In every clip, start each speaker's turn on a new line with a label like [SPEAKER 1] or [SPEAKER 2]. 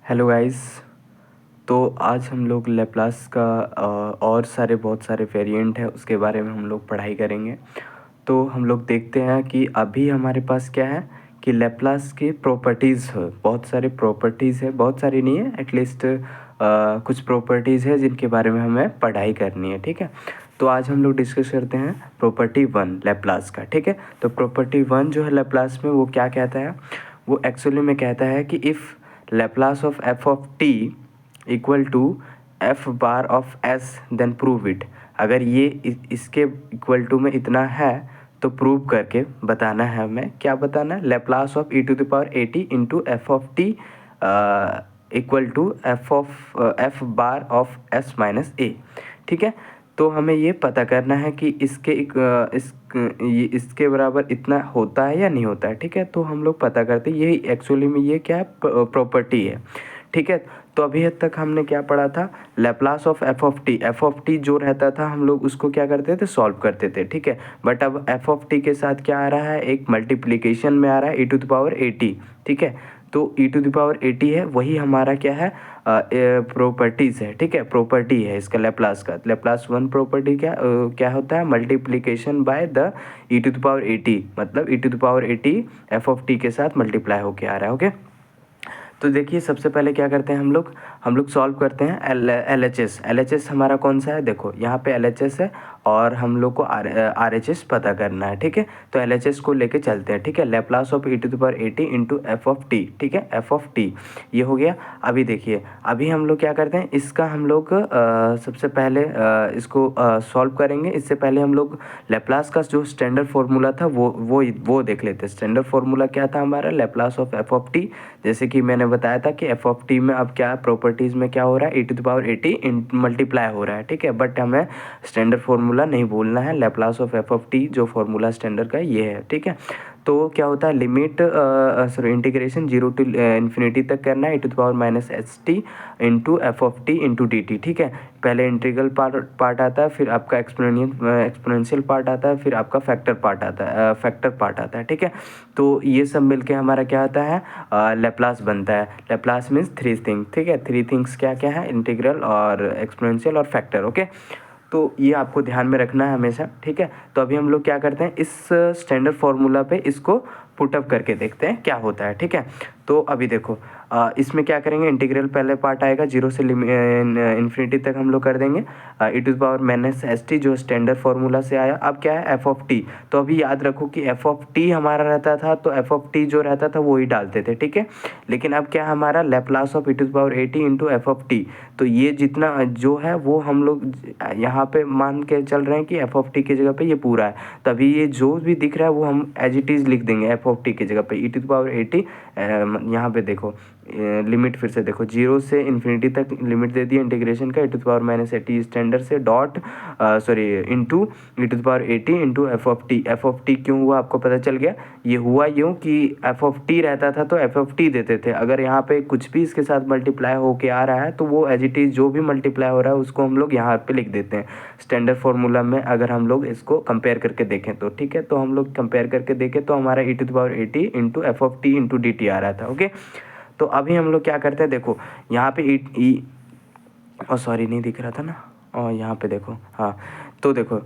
[SPEAKER 1] Hello guys. तो आज हम लोग लैप्लास का और बहुत सारे वेरिएंट है उसके बारे में हम लोग पढ़ाई करेंगे। तो हम लोग देखते हैं कि अभी हमारे पास क्या है कि लैप्लास की प्रॉपर्टीज़ है, बहुत सारे प्रॉपर्टीज़ है, बहुत सारी नहीं है, एटलीस्ट कुछ प्रॉपर्टीज़ है जिनके बारे में हमें पढ़ाई करनी है। ठीक है, तो आज हम लोग डिस्कस करते हैं प्रॉपर्टी 1 लैप्लास का। ठीक है, तो प्रॉपर्टी 1 जो है लैप्लास में वो क्या कहता है, वो एक्चुअली में कहता है कि if Laplace of f of t equal to f bar of s then prove it. अगर ये इसके इक्वल टू में इतना है तो प्रूव करके बताना है। हमें क्या बताना है, Laplace of e to the power at into F of t equal to f bar of s minus a। ठीक है, तो हमें ये पता करना है कि इसके बराबर इतना होता है या नहीं होता है। ठीक है, तो हम लोग पता करते हैं, ये एक्चुअली में ये क्या है, प्रॉपर्टी है। ठीक है, तो अभी तक हमने क्या पढ़ा था, Laplace of F of T जो रहता था हम लोग उसको क्या करते थे, सॉल्व करते थे। ठीक है, बट अब एफ ऑफ टी के साथ क्या आ रहा है, एक मल्टीप्लिकेशन में आ रहा है e to the power a t. ठीक है, तो e to the power a t है, वही हमारा क्या है, प्रॉपर्टीज़ है। ठीक है, प्रॉपर्टी है इसका लैप्लास का। लैप्लास वन प्रॉपर्टी क्या होता है, multiplication by the e to the power a t, मतलब e to the power a t f of t के साथ मल्टीप्लाई होके आ रहा है। ओके, तो देखिए सबसे पहले क्या करते हैं हम लोग सॉल्व करते हैं एल एच एस हमारा कौन सा है, देखो यहाँ पे एल एच एस है और हम लोग को आर एच एस पता करना है। ठीक है, तो एल एच एस को लेके चलते हैं। ठीक है, Laplace of e to the power eighty into F of t. ठीक है, एफ ऑफ टी ये हो गया। अभी देखिए, अभी हम लोग क्या करते हैं, इसका हम लोग सबसे पहले इसको सॉल्व करेंगे। इससे पहले हम लोग लैप्लास का जो स्टैंडर्ड फार्मूला था वो देख लेते हैं। स्टैंडर्ड फार्मूला क्या था हमारा, Laplace of F of T. जैसे कि मैंने बताया था कि एफ ऑफ टी में अब क्या प्रॉपर्टीज़ में क्या हो रहा है, E to the power A T multiply हो रहा है। ठीक है, बट हमें स्टैंडर्ड फार्मूला नहीं भूलना है। Laplace of F of T जो फार्मूला स्टैंडर्ड का ये है। ठीक है, तो क्या होता है, limit integration zero to infinity तक करना है, E to the power minus H T into F of T into D T. ठीक है, पहले इंटीग्रल पार्ट आता है, फिर आपका एक्सपोनेंशियल पार्ट आता है, फिर आपका फैक्टर पार्ट आता है। ठीक है, तो ये सब मिलके हमारा क्या आता है, लैप्लास बनता है। Laplace means three thing. ठीक है, थ्री थिंग्स क्या क्या है, इंटीग्रल और एक्सपोनेंशियल और फैक्टर। ओके, तो ये आपको ध्यान में रखना है हमेशा। ठीक है, तो अभी हम लोग क्या करते हैं, इस स्टैंडर्ड फार्मूला पे इसको पुटअप करके देखते हैं क्या होता है। ठीक है, तो अभी देखो इसमें क्या करेंगे, इंटीग्रल पहले पार्ट आएगा, जीरो से इन्फिनिटी तक हम लोग कर देंगे, E to the power minus S T जो स्टैंडर्ड फार्मूला से आया। अब क्या है, एफ ऑफ टी। तो अभी याद रखो कि एफ ऑफ टी हमारा रहता था, तो एफ ऑफ टी जो रहता था वो ही डालते थे। ठीक है, लेकिन अब क्या हमारा Laplace of e to the power eighty into F of t. तो ये जितना जो है वो हम लोग यहाँ पे मान के चल रहे हैं कि एफ ऑफ टी की जगह पे ये पूरा है। तभी ये जो भी दिख रहा है वो हम एज इट इज़ लिख देंगे एफ ऑफ टी की जगह पे ई टू द पावर एटी। यहाँ पे देखो लिमिट फिर से देखो, जीरो से इन्फिनिटी तक लिमिट दे दी इंटीग्रेशन का, E to the power minus A T standard से dot into E to the power eighty into F of T. F of T क्यों हुआ आपको पता चल गया, ये हुआ यूँ कि एफ ऑफ टी रहता था तो एफ ऑफ टी देते थे। अगर यहाँ पे कुछ भी इसके साथ मल्टीप्लाई होके आ रहा है तो वो एज इट इज़ जो भी मल्टीप्लाई हो रहा है उसको हम लोग यहाँ पे लिख देते हैं स्टैंडर्ड फार्मूला में। अगर हम लोग इसको कंपेयर करके देखें तो ठीक है, तो हम लोग कंपेयर करके देखें तो हमारा E to the power eighty into F of T into D T आ रहा था। ओके, तो अभी हम लोग क्या करते हैं, देखो यहाँ पे सॉरी नहीं दिख रहा था ना, और यहाँ पे देखो, हाँ तो देखो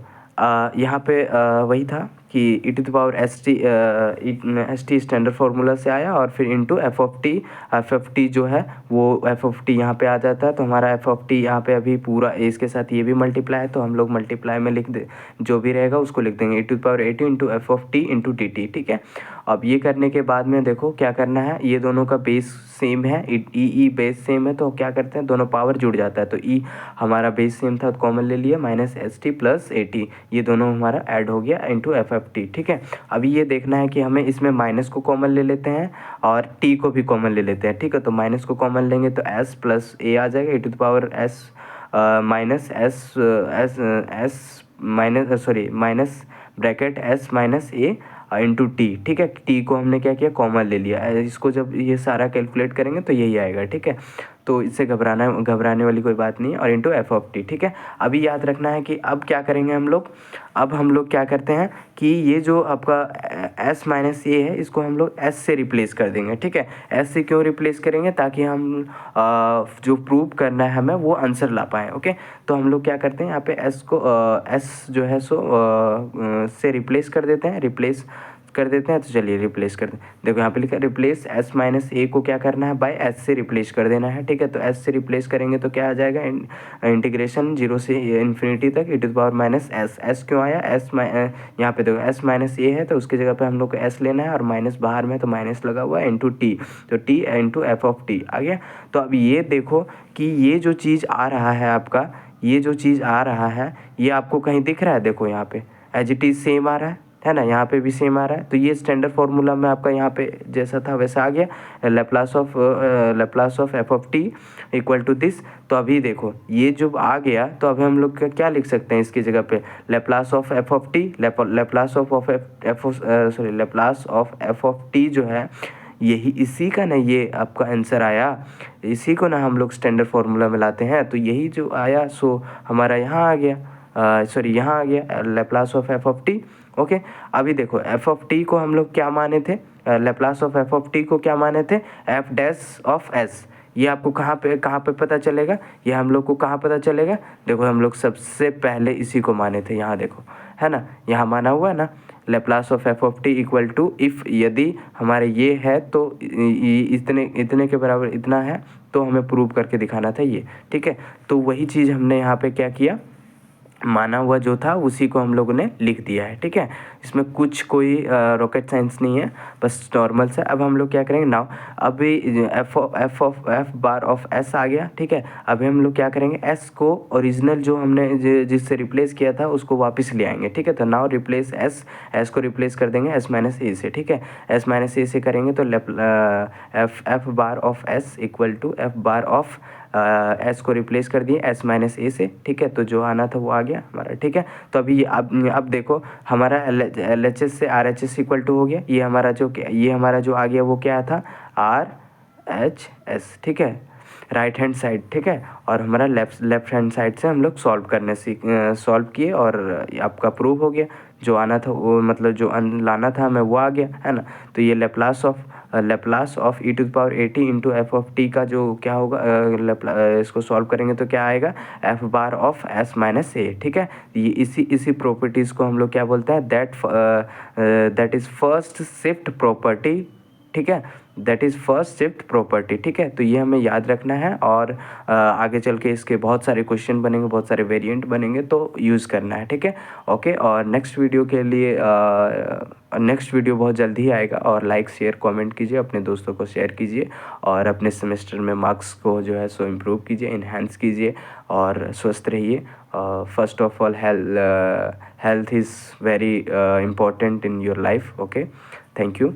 [SPEAKER 1] यहाँ पे वही था कि E to the power S T standard formula से आया और फिर इंटू एफ ऑफ टी जो है वो एफ ऑफ टी यहाँ पे आ जाता है। तो हमारा एफ ऑफ टी यहाँ पे अभी पूरा इसके साथ ये भी मल्टीप्लाई है, तो हम लोग मल्टीप्लाई में लिख दे, जो भी रहेगा उसको लिख देंगे E to the power eighty into F of T into D T. ठीक है, अब ये करने के बाद में देखो क्या करना है, ये दोनों का बेस सेम है, ई बेस सेम है, तो क्या करते हैं दोनों पावर जुड़ जाता है। तो ई हमारा बेस सेम था तो कॉमन ले लिया, minus S T plus A T, ये दोनों हमारा ऐड हो गया इंटू एफ एफ टी। ठीक है, अभी ये देखना है कि हमें इसमें माइनस को कॉमन ले लेते हैं और टी को भी कॉमन ले लेते हैं। ठीक है, तो माइनस को कॉमन लेंगे तो एस प्लस ए आ जाएगा, E to the power S minus minus bracket S minus A into T. ठीक है, टी को हमने क्या किया, कॉमन ले लिया। इसको जब ये सारा कैलकुलेट करेंगे तो यही आएगा। ठीक है, तो इससे घबराने वाली कोई बात नहीं है, और इंटू एफ ऑफ टी, ठीक है। अभी याद रखना है कि अब क्या करेंगे हम लोग, अब हम लोग क्या करते हैं कि ये जो आपका s माइनस ए है इसको हम लोग s से रिप्लेस कर देंगे, ठीक है। s से क्यों रिप्लेस करेंगे, ताकि हम जो प्रूव करना है हमें वो आंसर ला पाएँ, ओके। तो हम लोग क्या करते हैं यहाँ पे s को s जो है सो से रिप्लेस कर देते हैं, तो चलिए रिप्लेस कर दें। देखो यहाँ पे लिखा है रिप्लेस s माइनस ए को क्या करना है, बाय s से रिप्लेस कर देना है, ठीक है। तो s से रिप्लेस करेंगे तो क्या आ जाएगा, इंटीग्रेशन 0 से इन्फिनिटी तक e to the power minus s। s क्यों आया, यहाँ पे देखो s माइनस ए है तो उसकी जगह पे हम लोग को s लेना है, और माइनस बाहर में तो माइनस लगा हुआ है, इंटू टी, तो t into F of T आ गया। तो अब ये देखो कि ये जो चीज़ आ रहा है आपका, ये जो चीज़ आ रहा है ये आपको कहीं दिख रहा है, देखो यहाँ पे एज इट इज़ सेम आ रहा है ना, यहाँ पे भी सेम आ रहा है। तो ये स्टैंडर्ड फार्मूला में आपका यहाँ पे जैसा था वैसा आ गया, Laplace of F of t equal to this. तो अभी देखो ये जो आ गया, तो अभी हम लोग क्या लिख सकते हैं इसकी जगह पे, Laplace of F of T, Laplace of F of T जो है यही इसी का ना ये आपका आंसर आया, इसी को ना हम लोग स्टैंडर्ड फार्मूला में लाते हैं। तो यही जो आया सो हमारा यहाँ आ गया, यहाँ आ गया Laplace of F of T, okay. अभी देखो एफ ऑफ टी को हम लोग क्या माने थे, Laplace of F of T को क्या माने थे, एफ डैश ऑफ एस। ये आपको कहाँ पे पता चलेगा, ये हम लोग को कहाँ पता चलेगा, देखो हम लोग सबसे पहले इसी को माने थे, यहाँ देखो है ना, यहाँ माना हुआ है ना, Laplace of F of t equal to if, यदि हमारे ये है तो इतने के बराबर इतना है, तो हमें प्रूव करके दिखाना था ये, ठीक है। तो वही चीज़ हमने यहाँ पे क्या किया, माना हुआ जो था उसी को हम लोगों ने लिख दिया है, ठीक है। इसमें कुछ कोई रॉकेट साइंस नहीं है, बस नॉर्मल से। अब हम लोग क्या करेंगे नाउ, अभी एफ बार ऑफ एस आ गया, ठीक है। अभी हम लोग क्या करेंगे, एस को ओरिजिनल जो हमने जिससे रिप्लेस किया था उसको वापस ले आएंगे, ठीक है। तो नाउ रिप्लेस एस को रिप्लेस कर देंगे एस माइनस ए से, ठीक है। एस माइनस ए से करेंगे तो f bar of s equal to f bar of s को रिप्लेस कर दिए एस माइनस ए से, ठीक है। तो जो आना था वो आ गया हमारा, ठीक है। तो अभी अब देखो हमारा एल एच एस से R H S equal to हो गया, ये हमारा जो आ गया वो क्या था, आर एच एस, ठीक है, राइट हैंड साइड, ठीक है। और हमारा लेफ्ट हैंड साइड से हम लोग सॉल्व किए, और आपका प्रूव हो गया, जो आना था वो मतलब जो लाना था हमें वो आ गया, है ना। तो ये Laplace of e to the power a t into F of t का जो क्या होगा, इसको सॉल्व करेंगे तो क्या आएगा, F bar of S minus A, ठीक है। ये इसी प्रॉपर्टीज़ को हम लोग क्या बोलते हैं, that is first shift property, ठीक है, that is first shift property, ठीक है। तो ये हमें याद रखना है, और आगे चल के इसके बहुत सारे क्वेश्चन बनेंगे, बहुत सारे वेरिएंट बनेंगे, तो यूज़ करना है, ठीक है, ओके। और नेक्स्ट वीडियो के लिए नेक्स्ट वीडियो बहुत जल्दी ही आएगा, और लाइक शेयर कमेंट कीजिए, अपने दोस्तों को शेयर कीजिए, और अपने सेमेस्टर में मार्क्स को जो है सो इम्प्रूव कीजिए, इन्हांस कीजिए, और स्वस्थ रहिए। First of all health is very important in your life, okay. Thank you.